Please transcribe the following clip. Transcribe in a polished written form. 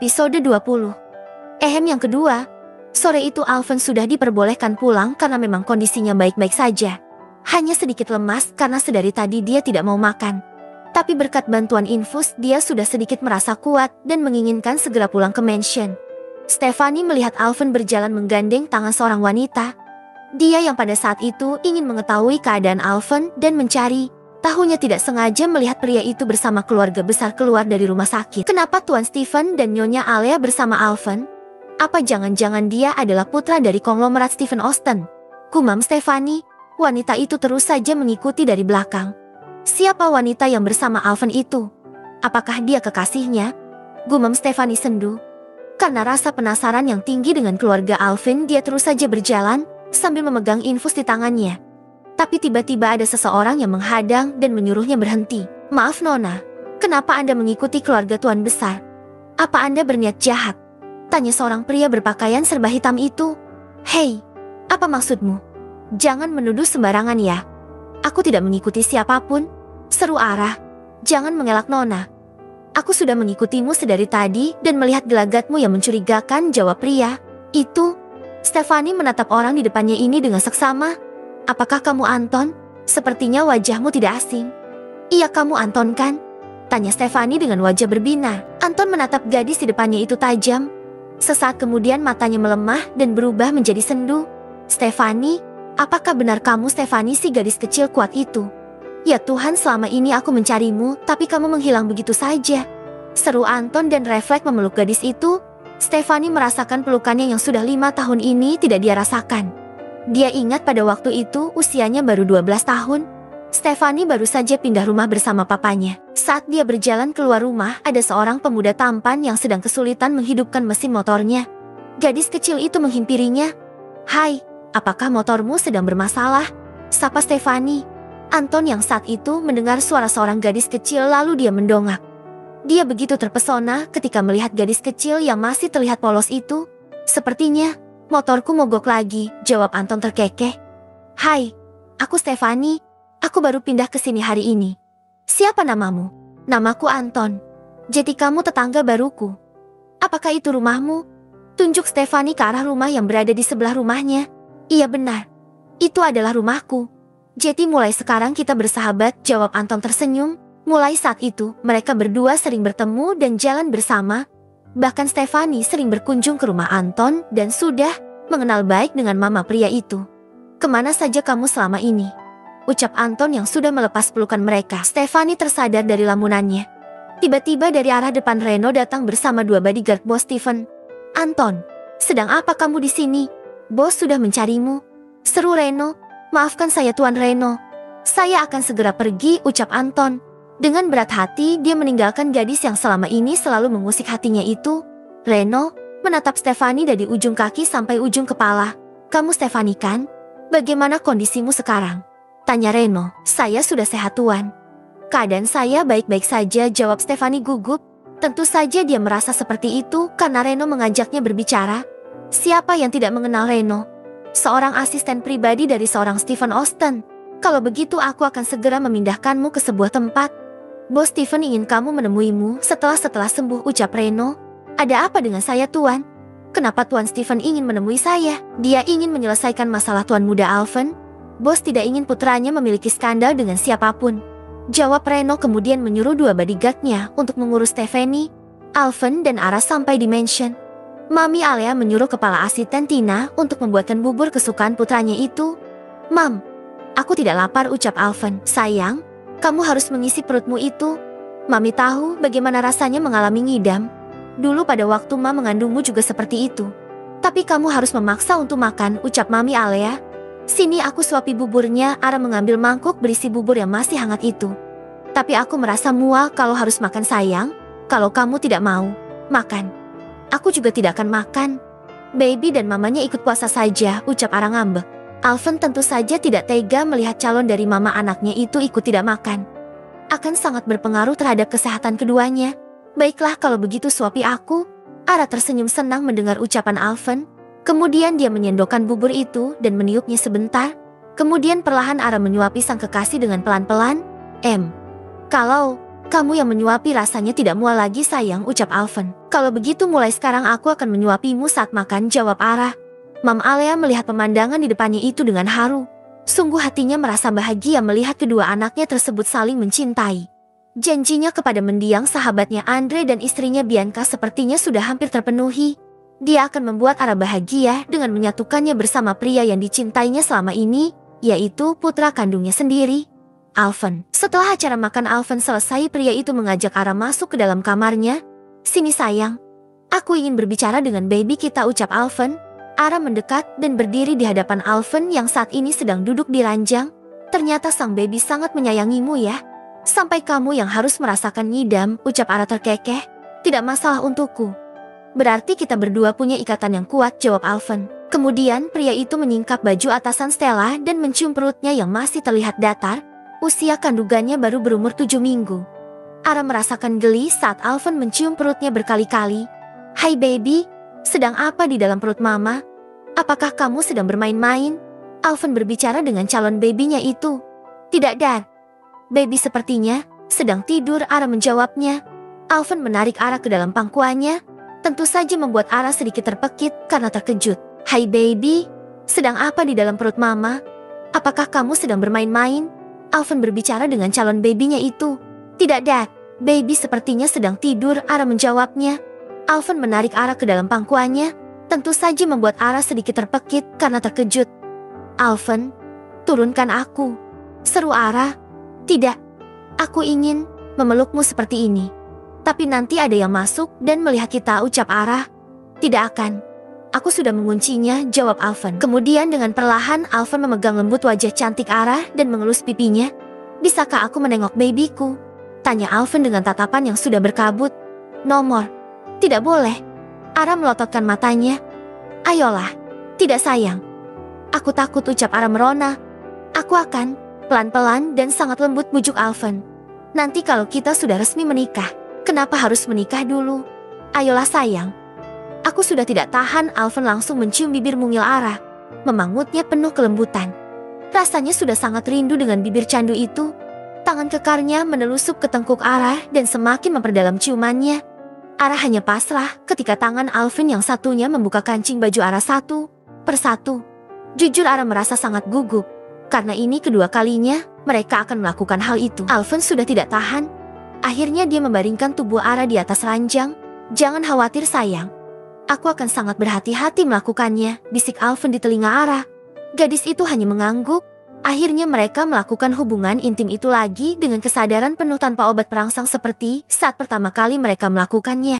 Episode 20. Yang kedua. Sore itu Alvan sudah diperbolehkan pulang karena memang kondisinya baik-baik saja. Hanya sedikit lemas karena sedari tadi dia tidak mau makan. Tapi berkat bantuan infus dia sudah sedikit merasa kuat dan menginginkan segera pulang ke mansion. Stephanie melihat Alvan berjalan menggandeng tangan seorang wanita. Dia yang pada saat itu ingin mengetahui keadaan Alvan dan mencari. Tahunya tidak sengaja melihat pria itu bersama keluarga besar keluar dari rumah sakit. Kenapa Tuan Stephen dan Nyonya Alea bersama Alvan? Apa jangan-jangan dia adalah putra dari konglomerat Stephen Austen? Gumam Stephanie. Wanita itu terus saja mengikuti dari belakang. Siapa wanita yang bersama Alvan itu? Apakah dia kekasihnya? Gumam Stephanie sendu. Karena rasa penasaran yang tinggi dengan keluarga Alvan, dia terus saja berjalan sambil memegang infus di tangannya. Tapi tiba-tiba ada seseorang yang menghadang dan menyuruhnya berhenti. Maaf Nona, kenapa Anda mengikuti keluarga Tuan Besar? Apa Anda berniat jahat? Tanya seorang pria berpakaian serba hitam itu. Hei, apa maksudmu? Jangan menuduh sembarangan ya. Aku tidak mengikuti siapapun, seru Arah. Jangan mengelak Nona. Aku sudah mengikutimu sedari tadi dan melihat gelagatmu yang mencurigakan, jawab pria itu. Stephanie menatap orang di depannya ini dengan seksama. Apakah kamu Anton? Sepertinya wajahmu tidak asing. Iya kamu Anton kan? Tanya Stephanie dengan wajah berbinar. Anton menatap gadis di depannya itu tajam. Sesaat kemudian matanya melemah dan berubah menjadi sendu. Stephanie, apakah benar kamu Stephanie si gadis kecil kuat itu? Ya Tuhan, selama ini aku mencarimu, tapi kamu menghilang begitu saja. Seru Anton dan refleks memeluk gadis itu. Stephanie merasakan pelukannya yang sudah 5 tahun ini tidak dia rasakan. Dia ingat pada waktu itu usianya baru 12 tahun. Stephanie baru saja pindah rumah bersama papanya. Saat dia berjalan keluar rumah, ada seorang pemuda tampan yang sedang kesulitan menghidupkan mesin motornya. Gadis kecil itu menghimpirinya. Hai, apakah motormu sedang bermasalah? Sapa Stephanie. Anton yang saat itu mendengar suara seorang gadis kecil lalu dia mendongak. Dia begitu terpesona ketika melihat gadis kecil yang masih terlihat polos itu. Sepertinya, motorku mogok lagi, jawab Anton terkekeh. Hai, aku Stephanie. Aku baru pindah ke sini hari ini. Siapa namamu? Namaku Anton. Jadi kamu tetangga baruku. Apakah itu rumahmu? Tunjuk Stephanie ke arah rumah yang berada di sebelah rumahnya. Iya benar. Itu adalah rumahku. Jadi mulai sekarang kita bersahabat, jawab Anton tersenyum. Mulai saat itu, mereka berdua sering bertemu dan jalan bersama. Bahkan Stephanie sering berkunjung ke rumah Anton dan sudah mengenal baik dengan mama pria itu. Kemana saja kamu selama ini? Ucap Anton yang sudah melepas pelukan mereka. Stephanie tersadar dari lamunannya. Tiba-tiba dari arah depan Reno datang bersama 2 bodyguard Bos Stephen. Anton, sedang apa kamu di sini? Bos sudah mencarimu. Seru Reno. Maafkan saya Tuan Reno. Saya akan segera pergi, ucap Anton. Dengan berat hati dia meninggalkan gadis yang selama ini selalu mengusik hatinya itu. Reno menatap Stephanie dari ujung kaki sampai ujung kepala. Kamu Stephanie kan? Bagaimana kondisimu sekarang? Tanya Reno. Saya sudah sehat Tuan. Keadaan saya baik-baik saja, jawab Stephanie gugup. Tentu saja dia merasa seperti itu karena Reno mengajaknya berbicara. Siapa yang tidak mengenal Reno? Seorang asisten pribadi dari seorang Stephen Austen. Kalau begitu aku akan segera memindahkanmu ke sebuah tempat. Bos Stephen ingin kamu menemuimu setelah sembuh, ucap Reno. Ada apa dengan saya Tuan? Kenapa Tuan Stephen ingin menemui saya? Dia ingin menyelesaikan masalah Tuan Muda Alvan. Bos tidak ingin putranya memiliki skandal dengan siapapun. Jawab Reno kemudian menyuruh 2 bodyguardnya untuk mengurus Stephanie, Alvan dan Ara sampai di mansion. Mami Alea menyuruh kepala asisten Tina untuk membuatkan bubur kesukaan putranya itu. Mam, aku tidak lapar, ucap Alvan. Sayang, kamu harus mengisi perutmu itu. Mami tahu bagaimana rasanya mengalami ngidam. Dulu pada waktu Mam mengandungmu juga seperti itu. Tapi kamu harus memaksa untuk makan, ucap Mami Alea. Sini aku suapi buburnya. Ara mengambil mangkuk berisi bubur yang masih hangat itu. Tapi aku merasa mual kalau harus makan sayang. Kalau kamu tidak mau makan, aku juga tidak akan makan. Baby dan mamanya ikut puasa saja, ucap Ara ngambek. Alvan tentu saja tidak tega melihat calon dari mama anaknya itu ikut tidak makan. Akan sangat berpengaruh terhadap kesehatan keduanya. Baiklah kalau begitu suapi aku. Ara tersenyum senang mendengar ucapan Alvan. Kemudian dia menyendokkan bubur itu dan meniupnya sebentar. Kemudian perlahan Ara menyuapi sang kekasih dengan pelan-pelan. Kalau Kamu yang menyuapi rasanya tidak mual lagi sayang, ucap Alven. Kalau begitu mulai sekarang aku akan menyuapimu saat makan, jawab Ara. Mam Alea melihat pemandangan di depannya itu dengan haru. Sungguh hatinya merasa bahagia melihat kedua anaknya tersebut saling mencintai. Janjinya kepada mendiang sahabatnya Andre dan istrinya Bianca sepertinya sudah hampir terpenuhi. Dia akan membuat Ara bahagia dengan menyatukannya bersama pria yang dicintainya selama ini, yaitu putra kandungnya sendiri, Alven. Setelah acara makan Alven selesai, pria itu mengajak Ara masuk ke dalam kamarnya. Sini sayang, aku ingin berbicara dengan baby kita, ucap Alven. Ara mendekat dan berdiri di hadapan Alven yang saat ini sedang duduk di ranjang. Ternyata sang baby sangat menyayangimu ya. Sampai kamu yang harus merasakan ngidam, ucap Ara terkekeh. Tidak masalah untukku. Berarti kita berdua punya ikatan yang kuat, jawab Alven. Kemudian pria itu menyingkap baju atasan Stella dan mencium perutnya yang masih terlihat datar. Usia kandungannya baru berumur 7 minggu. Ara merasakan geli saat Alven mencium perutnya berkali-kali. Hai baby, sedang apa di dalam perut mama? Apakah kamu sedang bermain-main? Alven berbicara dengan calon babynya itu. Tidak Dad. Baby sepertinya sedang tidur, Ara menjawabnya. Alven menarik Ara ke dalam pangkuannya. Tentu saja membuat Ara sedikit terpekit karena terkejut. Hai baby, sedang apa di dalam perut mama? Apakah kamu sedang bermain-main? Alven berbicara dengan calon babynya itu. Tidak Dad, baby sepertinya sedang tidur, Ara menjawabnya. Alven menarik Ara ke dalam pangkuannya. Tentu saja membuat Ara sedikit terpekit karena terkejut. Alven, turunkan aku, seru Ara. Tidak, aku ingin memelukmu seperti ini. Tapi nanti ada yang masuk dan melihat kita, ucap Ara. Tidak akan. Aku sudah menguncinya, jawab Alven. Kemudian dengan perlahan Alven memegang lembut wajah cantik Ara dan mengelus pipinya. Bisakah aku menengok babyku? Tanya Alven dengan tatapan yang sudah berkabut. Nomor. Tidak boleh. Ara melototkan matanya. Ayolah. Tidak sayang. Aku takut, ucap Ara merona. Aku akan. Pelan-pelan dan sangat lembut bujuk Alven. Nanti kalau kita sudah resmi menikah, kenapa harus menikah dulu? Ayolah sayang. Aku sudah tidak tahan. Alven langsung mencium bibir mungil Ara. Memangutnya penuh kelembutan. Rasanya sudah sangat rindu dengan bibir candu itu. Tangan kekarnya menelusup ke tengkuk Ara dan semakin memperdalam ciumannya. Ara hanya pasrah ketika tangan Alven yang satunya membuka kancing baju Ara satu persatu. Jujur Ara merasa sangat gugup. Karena ini kedua kalinya mereka akan melakukan hal itu. Alven sudah tidak tahan. Akhirnya dia membaringkan tubuh Ara di atas ranjang. Jangan khawatir sayang. Aku akan sangat berhati-hati melakukannya, bisik Alven di telinga Ara. Gadis itu hanya mengangguk. Akhirnya mereka melakukan hubungan intim itu lagi dengan kesadaran penuh tanpa obat perangsang seperti saat pertama kali mereka melakukannya.